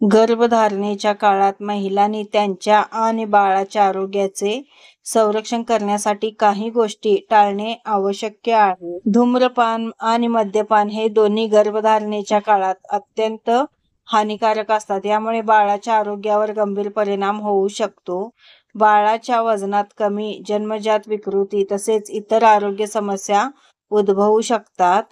गर्भधारणेच्या काळात महिलांनी त्यांच्या आणि बाळाच्या आरोग्याचे संरक्षण करण्यासाठी काही गोष्टी टाळणे आवश्यक आहे. धूम्रपान आणि मद्यपान हे दोन्ही गर्भधारणेच्या काळात अत्यंत हानिकारक असतात. यामुळे बाळाच्या आरोग्यावर गंभीर परिणाम होऊ शकतो. बाळाच्या वजनात कमी, जन्मजात विकृती तसेच इतर आरोग्य समस्या उद्भवू शकतात.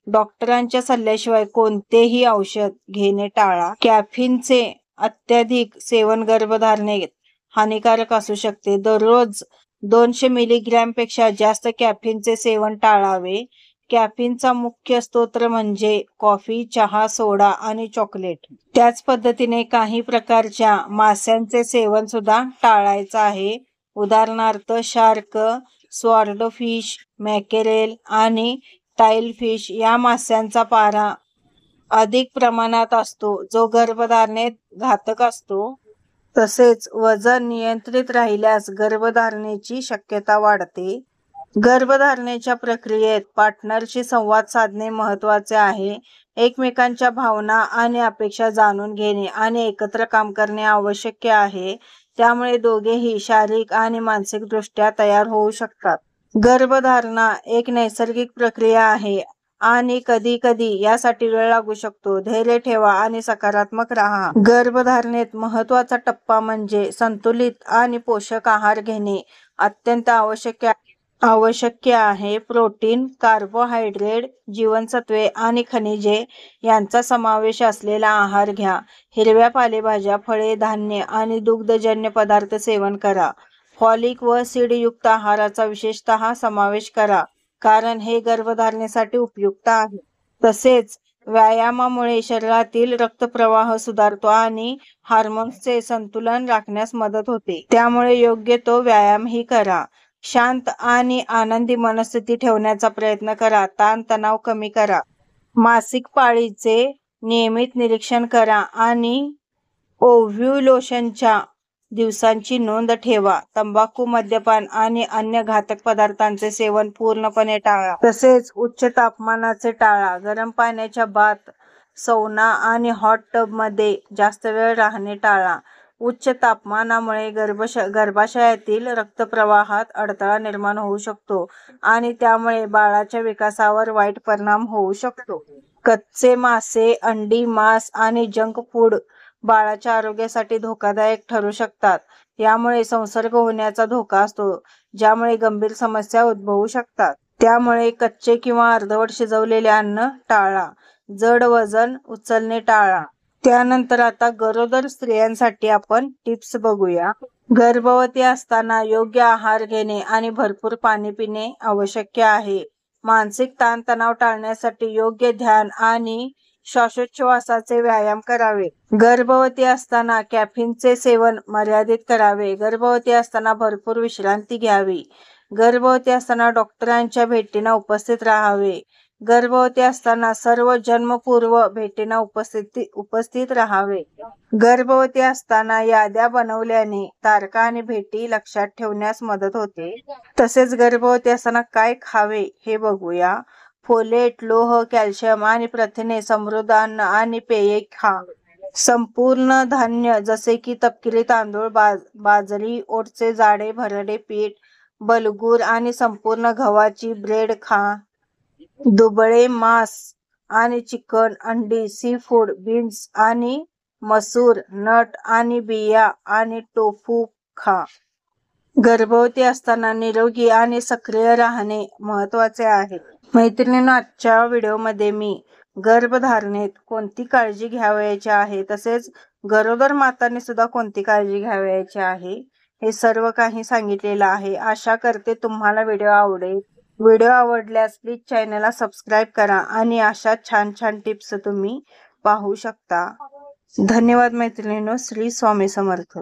डॉक्टरांच्या सल्ल्याशिवाय कोणतेही औषध घेणे टाळा. कॅफीनचे अत्यधिक सेवन गर्भधारणेत हानिकारक असू शकते. दररोज 200 मिलीग्रॅम पेक्षा जास्त कॅफीनचे सेवन टाळावे. कॅफीनचा मुख्य स्रोत म्हणजे कॉफी, चहा, सोडा आणि चॉकलेट. त्याच पद्धतीने काही प्रकारच्या माशांचे सेवन सुद्धा टाळायचं आहे. उदाहरणार्थ शार्क, स्वॉर्डफिश, मॅकेरेल आणि टाइलफिश या माशांचा पारा अधिक प्रमाणात असतो, जो गर्भधारणेत घातक असतो. तसेच वजन नियंत्रित राहिल्यास गर्भधारणेची शक्यता वाढते. गर्भधारणेच्या प्रक्रियेत पार्टनरशी संवाद साधणे महत्त्वाचे आहे. एकमेकांच्या भावना आणि अपेक्षा जाणून घेणे आणि एकत्र काम करणे आवश्यक आहे. त्यामुळे दोघेही शारीरिक आणि मानसिकदृष्ट्या तयार होऊ शकतात. गर्भधारणा एक नैसर्गिक प्रक्रिया आहे आणि कधी कधी यासाठी वेळ लागू शकतो. धैर्य ठेवा आणि सकारात्मक राहा. गर्भधारणेत महत्त्वाचा टप्पा म्हणजे संतुलित आणि पोषक आहार घेणे अत्यंत आवश्यक आहे. प्रोटीन, कार्बोहायड्रेट, जीवनसत्वे आणि खनिजे यांचा समावेश असलेला आहार घ्या. हिरव्या पालेभाज्या, फळे, धान्य आणि दुग्धजन्य पदार्थ सेवन करा. फॉलिक व सीडयुक्त आहाराचा विशेषतः समावेश करा, कारण हे गर्भधारणेसाठी उपयुक्त आहे. तसेच व्यायामामुळे शरीरातील रक्तप्रवाह सुधारतो आणि हार्मोन्सचे संतुलन राखण्यास मदत होते. त्यामुळे योग्य तो व्यायामही करा. शांत आणि आनंदी मनस्थिती ठेवण्याचा प्रयत्न करा. ताणतणाव कमी करा. मासिक पाळीचे नियमित निरीक्षण करा आणि ओव्ह्युलेशनच्या दिवसांची नोंद ठेवा. तंबाखू, मद्यपान आणि अन्य घातक पदार्थांचे सेवन पूर्णपणे टाळा. तसेच उच्च तापमानाचे टाळा. गरम पाण्याच्या बाथ, सौना आणि हॉट टबमध्ये जास्त वेळ राहणे टाळा. उच्च तापमानामुळे गर्भाशयातील रक्तप्रवाहात अडथळा निर्माण होऊ शकतो आणि त्यामुळे बाळाच्या विकासावर वाईट परिणाम होऊ शकतो. कच्चे मासे, अंडी, मांस आणि जंक फूड बाळाच्या आरोग्यासाठी धोकादायक ठरू शकतात. यामुळे संसर्ग होण्याचा धोका असतो, ज्यामुळे गंभीर समस्या उद्भवू शकतात. त्यामुळे कच्चे किंवा अर्धवट शिजवलेले अन्न टाळा. जड वजन उचलणे टाळा. त्यानंतर आता गरोदर स्त्रियांसाठी आपण टिप्स बघूया. गर्भवती असताना योग्य आहार घेणे आणि भरपूर पाणी पिणे आवश्यक आहे. मानसिक ताणतणाव टाळण्यासाठी योग्य ध्यान आणि श्वासोच्छवासाचे व्यायाम करावे. गर्भवती असताना कॅफीनचे सेवन मर्यादित करावे. गर्भवती असताना भरपूर विश्रांती घ्यावी. गर्भवती असताना डॉक्टरांच्या भेटींना उपस्थित राहावे. गर्भवती असताना सर्व जन्मपूर्व भेटींना उपस्थित राहावे. गर्भवती असताना याद्या बनवल्याने तारखा आणि भेटी लक्षात ठेवण्यास मदत होते. तसेच गर्भवती असताना काय खावे हे बघूया. फोलेट, लोह, कॅल्शियम आणि प्रथिने समृद्ध अन्न आणि पेये खा. संपूर्ण धान्य जसे की तपकिरी तांदूळ, बाजरी, ओटचे जाडे भरडे पीठ, बलगूर आणि संपूर्ण गव्हाची ब्रेड खा. दुबळे मांस आणि चिकन, अंडी, सी फूड, बीन्स आणि मसूर, नट आणि बिया आणि टोफू खा. गर्भवती असताना निरोगी आणि सक्रिय राहणे महत्त्वाचे आहे. मैत्रिणींनो, आजच्या व्हिडिओमध्ये मी गर्भधारणेत कोणती काळजी घ्यावयाची आहे, तसेच गरोदर मातांनी सुद्धा कोणती काळजी घ्यावयाची आहे, हे सर्व काही सांगितलेलं आहे. आशा करते तुम्हाला व्हिडिओ आवडेल. व्हिडिओ आवडल्यास प्लीज चॅनलला सबस्क्राईब करा आणि अशा छान छान टिप्स तुम्ही पाहू शकता. धन्यवाद मैत्रिणींनो. श्री स्वामी समर्थ.